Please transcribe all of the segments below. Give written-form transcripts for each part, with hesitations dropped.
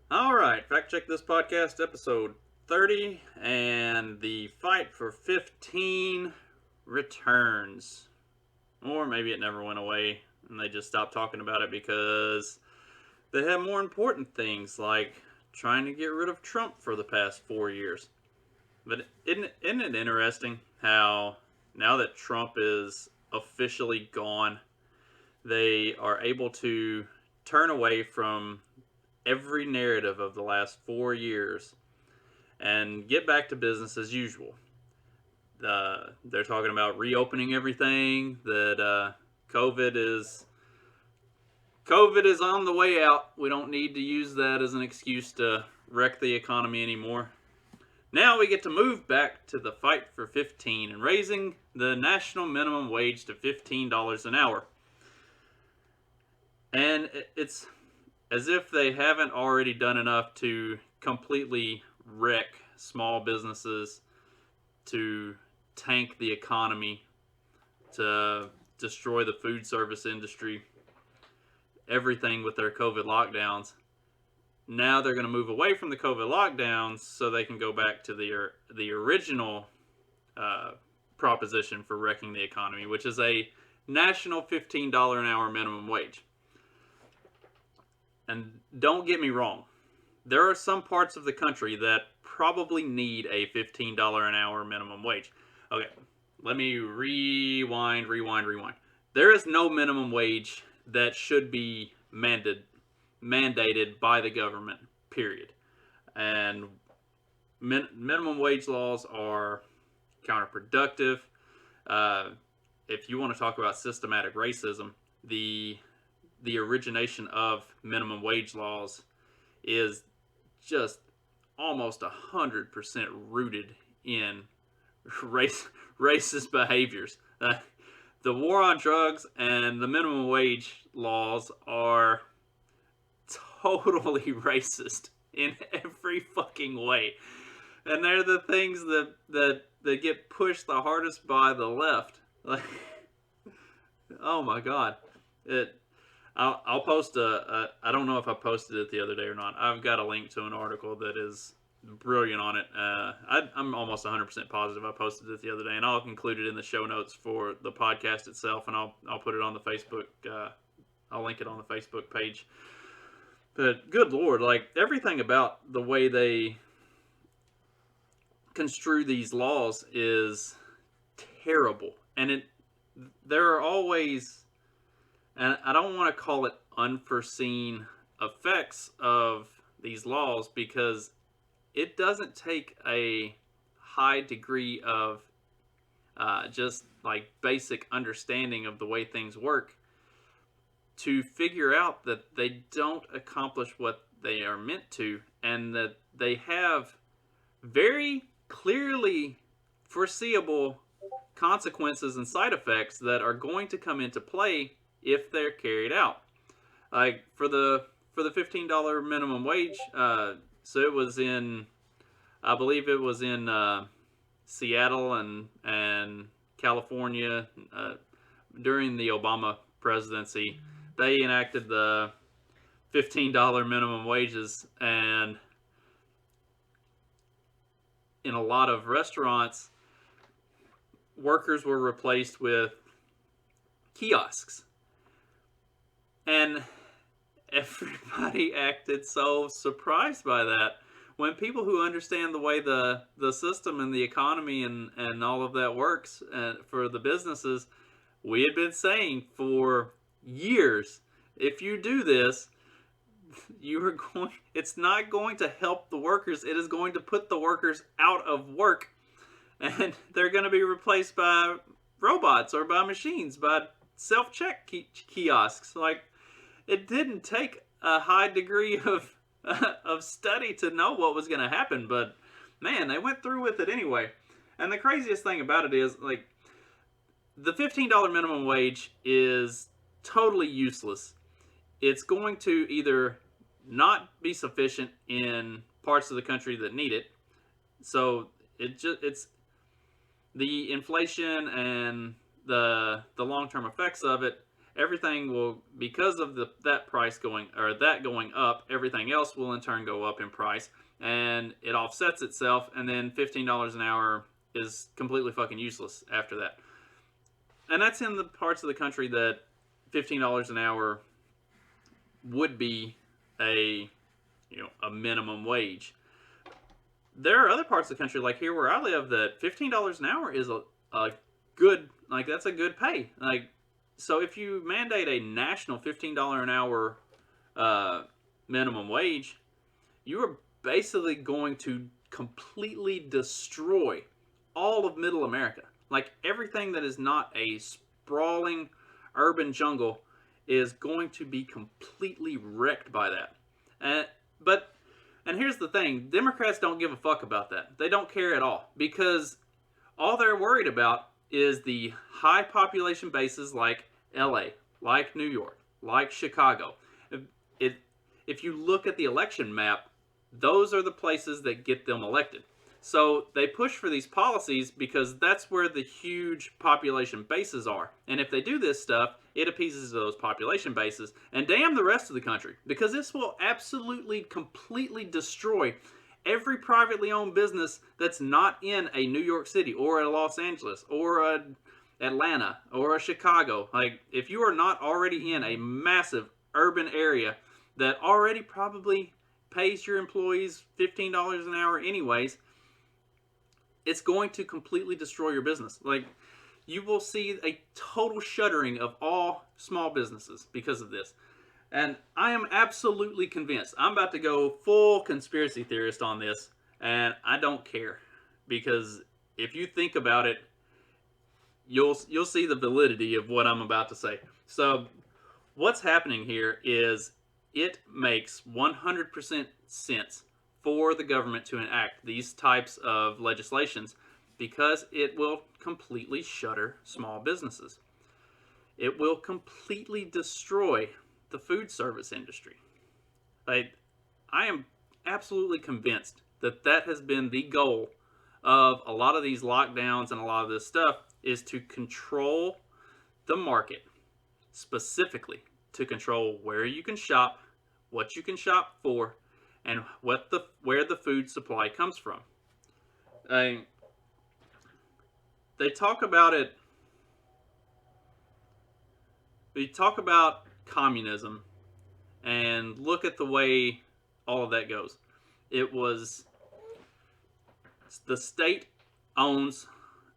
All right, Fact Check This Podcast, episode 30, and the fight for 15 returns. Or maybe it never went away and they just stopped talking about it because they have more important things like trying to get rid of Trump for the past 4 years. But isn't it interesting how now that Trump is officially gone, they are able to turn away from every narrative of the last 4 years and get back to business as usual. They're talking about reopening everything. That COVID is COVID is on the way out. We don't need to use that as an excuse to wreck the economy anymore. Now we get to move back to the fight for 15 and raising the national minimum wage to $15 an hour. And it's as if they haven't already done enough to completely wreck small businesses, to tank the economy, to destroy the food service industry, everything with their COVID lockdowns. Now they're going to move away from the COVID lockdowns so they can go back to the original proposition for wrecking the economy, which is a national $15 an hour minimum wage. And don't get me wrong, there are some parts of the country that probably need a $15 an hour minimum wage. Okay, let me rewind. There is no minimum wage that should be mandated by the government, period. And minimum wage laws are counterproductive. If you want to talk about systematic racism, the origination of minimum wage laws is just almost 100% rooted in racist behaviors. The war on drugs and the minimum wage laws are totally racist in every fucking way, and they're the things that get pushed the hardest by the left. Like, oh my god, I'll post I don't know if I posted it the other day or not. I've got a link to an article that is brilliant on it. I'm almost 100% positive I posted it the other day, and I'll include it in the show notes for the podcast itself, and I'll put it on the Facebook. I'll link it on the Facebook page. But good lord, like everything about the way they construe these laws is terrible, and there are always, and I don't want to call it unforeseen effects of these laws, because it doesn't take a high degree of just like basic understanding of the way things work to figure out that they don't accomplish what they are meant to, and that they have very clearly foreseeable consequences and side effects that are going to come into play if they're carried out. Like for the $15 minimum wage, so it was in, I believe it was in Seattle and California during the Obama presidency. They enacted the $15 minimum wages, and in a lot of restaurants, workers were replaced with kiosks. And everybody acted so surprised by that. When people who understand the way the system and the economy and all of that works for the businesses, we had been saying for years, if you do this, it's not going to help the workers. It is going to put the workers out of work, and they're going to be replaced by robots or by machines, by self-check kiosks. Like, it didn't take a high degree of study to know what was going to happen, but man, they went through with it anyway. And the craziest thing about it is, like, the $15 minimum wage is totally useless. It's going to either not be sufficient in parts of the country that need it, so it's the inflation and the long-term effects of it. everything will, because of that price going, or that going up, everything else will in turn go up in price, and it offsets itself, and then $15 an hour is completely fucking useless after that. And that's in the parts of the country that $15 an hour would be a a minimum wage. There are other parts of the country, like here where I live, that $15 an hour is a good, like, that's a good pay. Like, so if you mandate a national $15 an hour minimum wage, you are basically going to completely destroy all of middle America. Like, everything that is not a sprawling urban jungle is going to be completely wrecked by that. And here's the thing, Democrats don't give a fuck about that. They don't care at all, because all they're worried about is the high population bases like LA, like New York, like Chicago. If you look at the election map, those are the places that get them elected. So they push for these policies because that's where the huge population bases are. And if they do this stuff, it appeases those population bases. And damn the rest of the country, because this will absolutely, completely destroy every privately owned business that's not in a New York City or a Los Angeles or a Atlanta or a Chicago. Like, if you are not already in a massive urban area that already probably pays your employees $15 an hour anyways, it's going to completely destroy your business. Like, you will see a total shuttering of all small businesses because of this. And I am absolutely convinced. I'm about to go full conspiracy theorist on this, and I don't care, because if you think about it, you'll see the validity of what I'm about to say. So what's happening here is it makes 100% sense for the government to enact these types of legislations, because it will completely shutter small businesses. It will completely destroy the food service industry. Like, I am absolutely convinced that that has been the goal of a lot of these lockdowns and a lot of this stuff, is to control the market, specifically to control where you can shop, what you can shop for, and where the food supply comes from. They talk about it. We talk about communism, and look at the way all of that goes. It was the state owns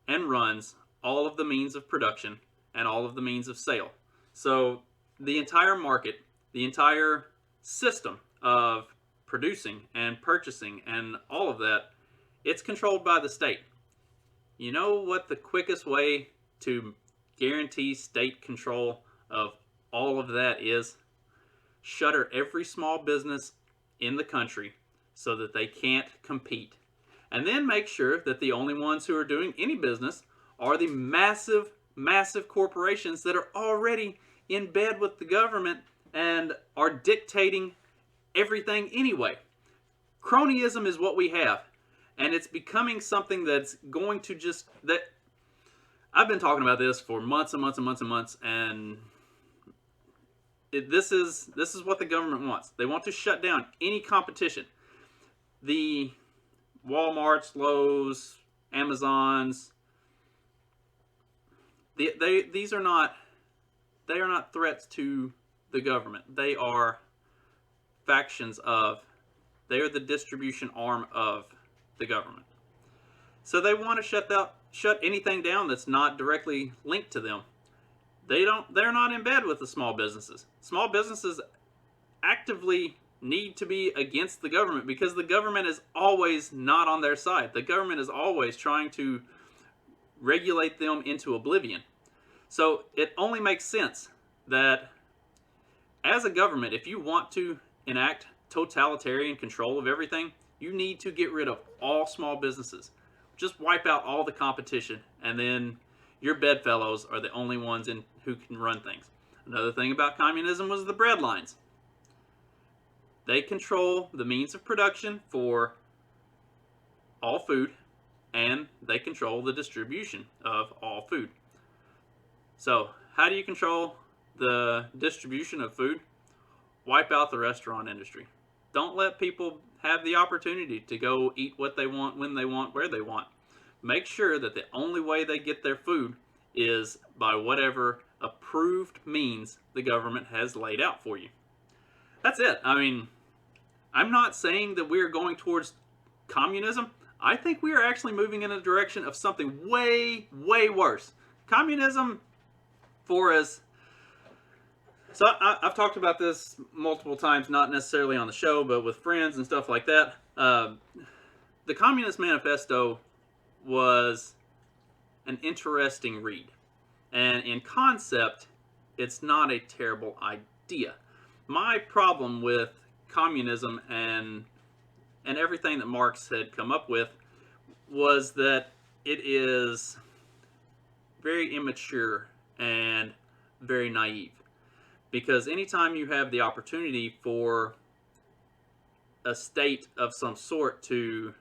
and runs all of the means of production and all of the means of sale. So the entire market, the entire system of producing and purchasing and all of that, it's controlled by the state. You know what the quickest way to guarantee state control of all of that is? Shutter every small business in the country so that they can't compete. And then make sure that the only ones who are doing any business are the massive, massive corporations that are already in bed with the government and are dictating everything anyway. Cronyism is what we have. And it's becoming something that's going to just, that I've been talking about this for months and months and months and months, and this is what the government wants. They want to shut down any competition. The Walmarts, Lowe's, Amazons, these are not, they are not threats to the government. They are factions of, they are the distribution arm of the government. So they want to shut anything down that's not directly linked to them. They're not in bed with the small businesses. Small businesses actively need to be against the government, because the government is always not on their side. The government is always trying to regulate them into oblivion. So it only makes sense that as a government, if you want to enact totalitarian control of everything, you need to get rid of all small businesses. Just wipe out all the competition, and then your bedfellows are the only ones who can run things. Another thing about communism was the bread lines. They control the means of production for all food, and they control the distribution of all food. So how do you control the distribution of food, wipe out the restaurant industry. Don't let people have the opportunity to go eat what they want, when they want, where they want. Make sure that the only way they get their food is by whatever approved means the government has laid out for you. That's it. I mean, I'm not saying that we're going towards communism. I think we are actually moving in a direction of something way, way worse. Communism for us. So I've talked about this multiple times, not necessarily on the show, but with friends and stuff like that. The Communist Manifesto was an interesting read. And in concept, it's not a terrible idea. My problem with communism and everything that Marx had come up with was that it is very immature and very naive. Because anytime you have the opportunity for a state of some sort to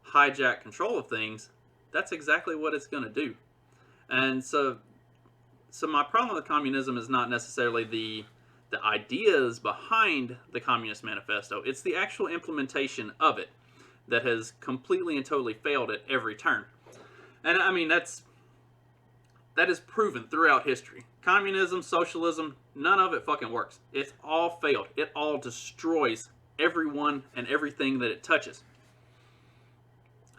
hijack control of things, that's exactly what it's going to do. And so my problem with communism is not necessarily the ideas behind the Communist Manifesto. It's the actual implementation of it that has completely and totally failed at every turn. And I mean, that is proven throughout history. Communism, socialism, none of it fucking works. It's all failed. It all destroys everyone and everything that it touches.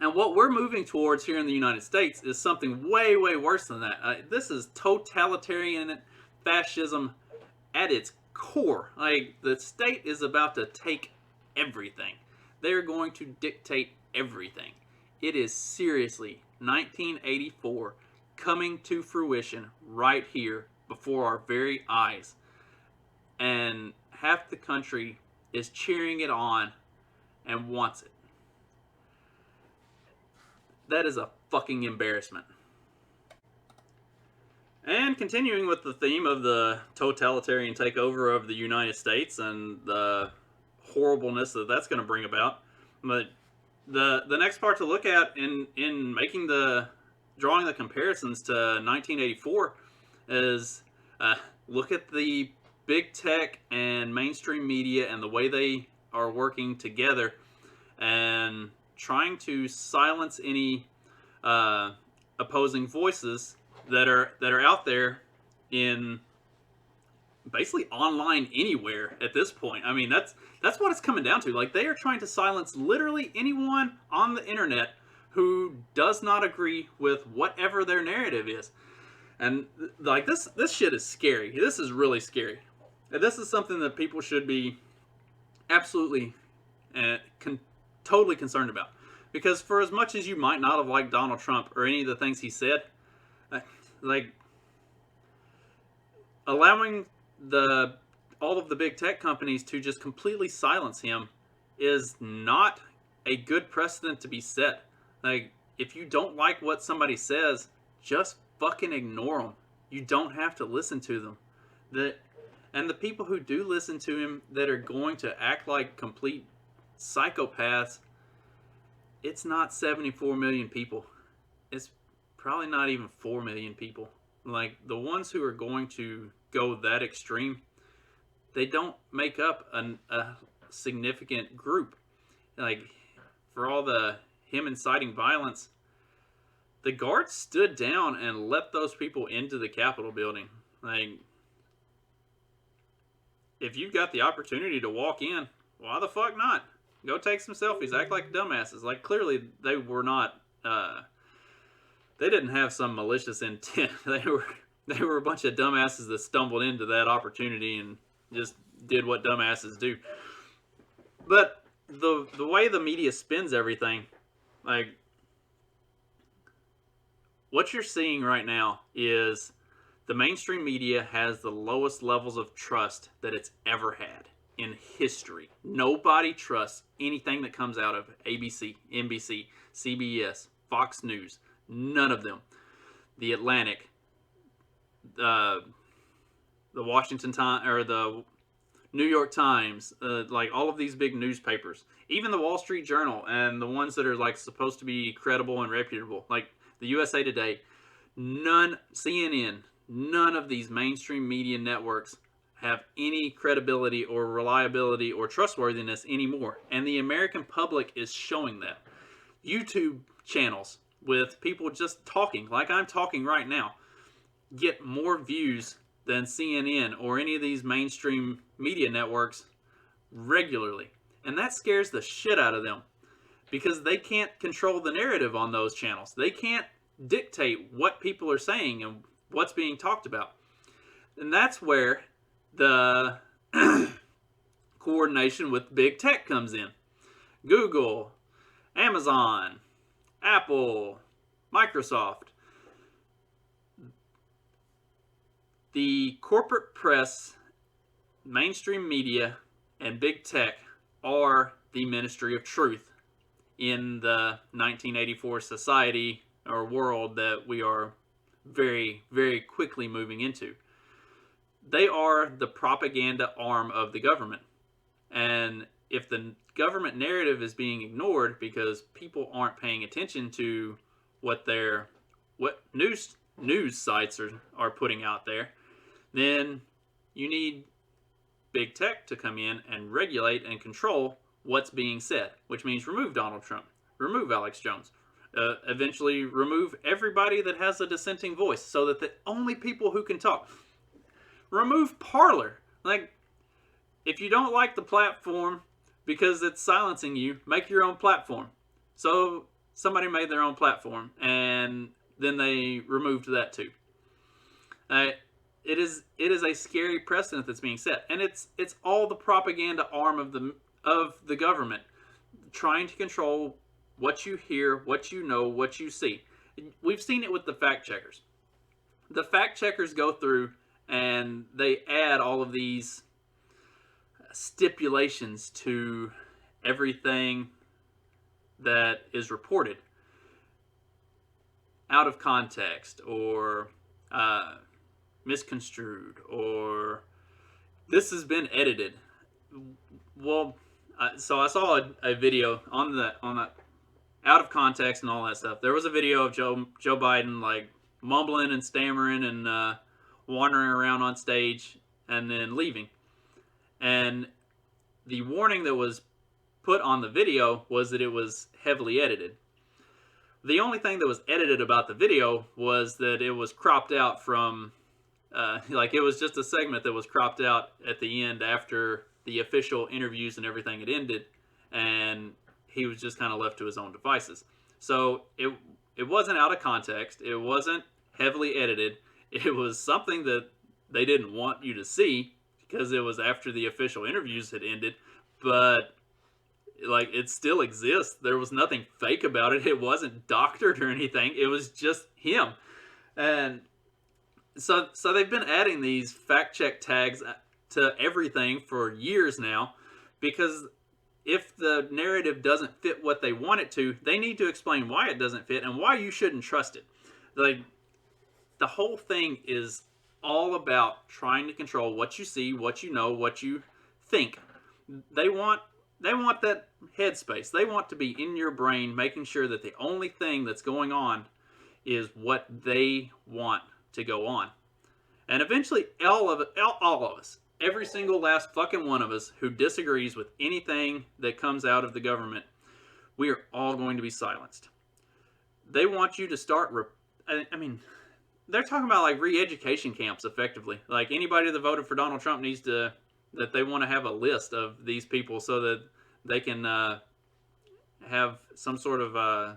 And what we're moving towards here in the United States is something way, way worse than that. This is totalitarian fascism at its core. Like, the state is about to take everything. They're going to dictate everything. It is seriously 1984 coming to fruition right here before our very eyes. And half the country is cheering it on and wants it. That is a fucking embarrassment. And continuing with the theme of the totalitarian takeover of the United States and the horribleness that that's going to bring about, but the next part to look at in making drawing the comparisons to 1984 is look at the big tech and mainstream media and the way they are working together and trying to silence any opposing voices that are out there in basically online anywhere at this point. I mean, that's what it's coming down to. Like, they are trying to silence literally anyone on the internet who does not agree with whatever their narrative is. And like, this shit is scary. This is really scary. And this is something that people should be absolutely totally concerned about. Because for as much as you might not have liked Donald Trump or any of the things he said, like, allowing all of the big tech companies to just completely silence him is not a good precedent to be set. Like, if you don't like what somebody says, just fucking ignore them. You don't have to listen to them. And the people who do listen to him that are going to act like complete psychopaths, it's not 74 million people. It's probably not even 4 million people. Like, the ones who are going to go that extreme, they don't make up a significant group. Like, for all him inciting violence, the guards stood down and let those people into the Capitol building. Like, if you've got the opportunity to walk in, why the fuck not? Go take some selfies, act like dumbasses. Like, clearly they were not, they didn't have some malicious intent. They were a bunch of dumbasses that stumbled into that opportunity and just did what dumbasses do. But the way the media spins everything, like, what you're seeing right now is the mainstream media has the lowest levels of trust that it's ever had in history. Nobody trusts anything that comes out of ABC, NBC, CBS, Fox News. None of them. The Atlantic, the Washington Times, or the New York Times, like all of these big newspapers, even the Wall Street Journal, and the ones that are like supposed to be credible and reputable, like the USA Today, CNN, none of these mainstream media networks have any credibility or reliability or trustworthiness anymore. And the American public is showing that. YouTube channels with people just talking, like I'm talking right now, get more views than CNN or any of these mainstream media networks regularly. And that scares the shit out of them because they can't control the narrative on those channels. They can't dictate what people are saying and what's being talked about. And that's where the coordination with big tech comes in. Google, Amazon, Apple, Microsoft. The corporate press, mainstream media, and big tech are the ministry of truth in the 1984 society or world that we are very, very quickly moving into. They are the propaganda arm of the government. And if the government narrative is being ignored because people aren't paying attention to what news sites are putting out there, then you need big tech to come in and regulate and control what's being said, which means remove Donald Trump, remove Alex Jones, eventually remove everybody that has a dissenting voice so that the only people who can talk. Remove Parler. Like, if you don't like the platform because it's silencing you, make your own platform. So somebody made their own platform and then they removed that too. It is a scary precedent that's being set, and it's all the propaganda arm of the government trying to control what you hear, what you know, what you see. We've seen it with the fact checkers. The fact checkers go through and they add all of these stipulations to everything that is reported out of context or misconstrued, or this has been edited. Well, so I saw a video on the out of context and all that stuff. There was a video of Joe Biden like mumbling and stammering and wandering around on stage and then leaving. And the warning that was put on the video was that it was heavily edited. The only thing that was edited about the video was that it was cropped out from like it was just a segment that was cropped out at the end after the official interviews and everything had ended, and he was just kind of left to his own devices. So it wasn't out of context. It wasn't heavily edited. It was something that they didn't want you to see because it was after the official interviews had ended, but like it still exists. There was nothing fake about it. It wasn't doctored or anything. It was just him. And so they've been adding these fact check tags to everything for years now, because if the narrative doesn't fit what they want it to, they need to explain why it doesn't fit and why you shouldn't trust it. Like, the whole thing is all about trying to control what you see, what you know, what you think. They want that headspace. They want to be in your brain, making sure that the only thing that's going on is what they want to go on. And eventually, all of us, every single last fucking one of us who disagrees with anything that comes out of the government, we are all going to be silenced. They want you to start, I mean, they're talking about like re-education camps effectively. Like anybody that voted for Donald Trump that they want to have a list of these people so that they can have some sort of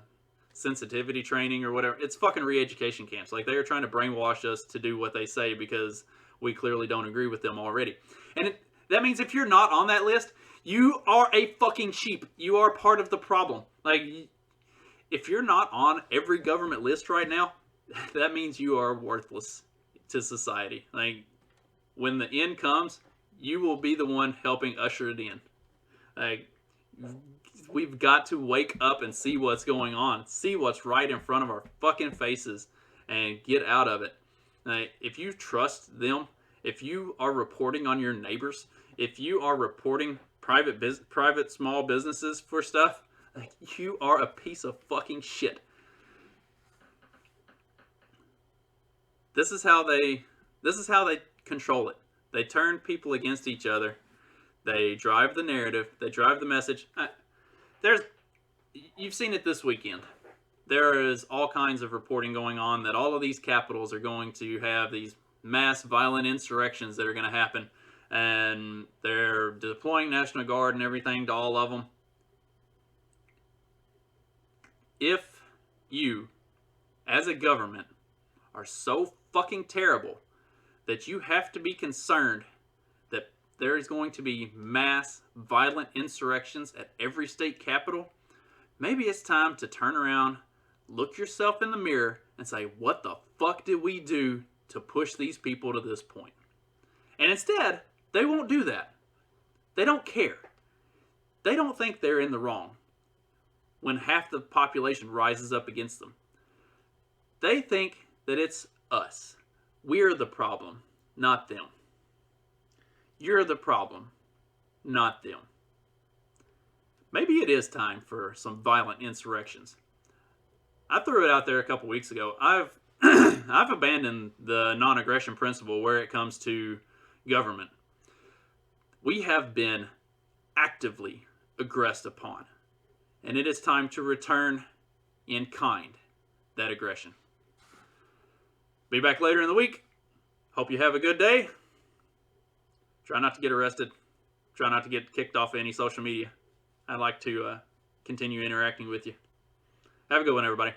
sensitivity training or whatever. It's fucking re-education camps. Like they are trying to brainwash us to do what they say because we clearly don't agree with them already. And that means if you're not on that list, you are a fucking sheep. You are part of the problem. Like, if you're not on every government list right now, that means you are worthless to society. Like, when the end comes, you will be the one helping usher it in. Like, we've got to wake up and see what's going on. See what's right in front of our fucking faces and get out of it. Like, if you trust them, if you are reporting on your neighbors, if you are reporting private small businesses for stuff, like, you are a piece of fucking shit. This is how they control it. They turn people against each other. They drive the narrative. They drive the message. There's You've seen it this weekend. There is all kinds of reporting going on that all of these capitals are going to have these mass violent insurrections that are going to happen, and they're deploying National Guard and everything to all of them. If you, as a government, are so fucking terrible that you have to be concerned that there is going to be mass violent insurrections at every state capital, maybe it's time to turn around, look yourself in the mirror, and say, what the fuck did we do to push these people to this point? And instead, they won't do that. They don't care. They don't think they're in the wrong when half the population rises up against them. They think that it's us. We're the problem, not them. You're the problem, not them. Maybe it is time for some violent insurrections. I threw it out there a couple weeks ago. I've abandoned the non-aggression principle where it comes to government. We have been actively aggressed upon, and it is time to return in kind that aggression. Be back later in the week. Hope you have a good day. Try not to get arrested. Try not to get kicked off any social media. I'd like to continue interacting with you. Have a good one, everybody.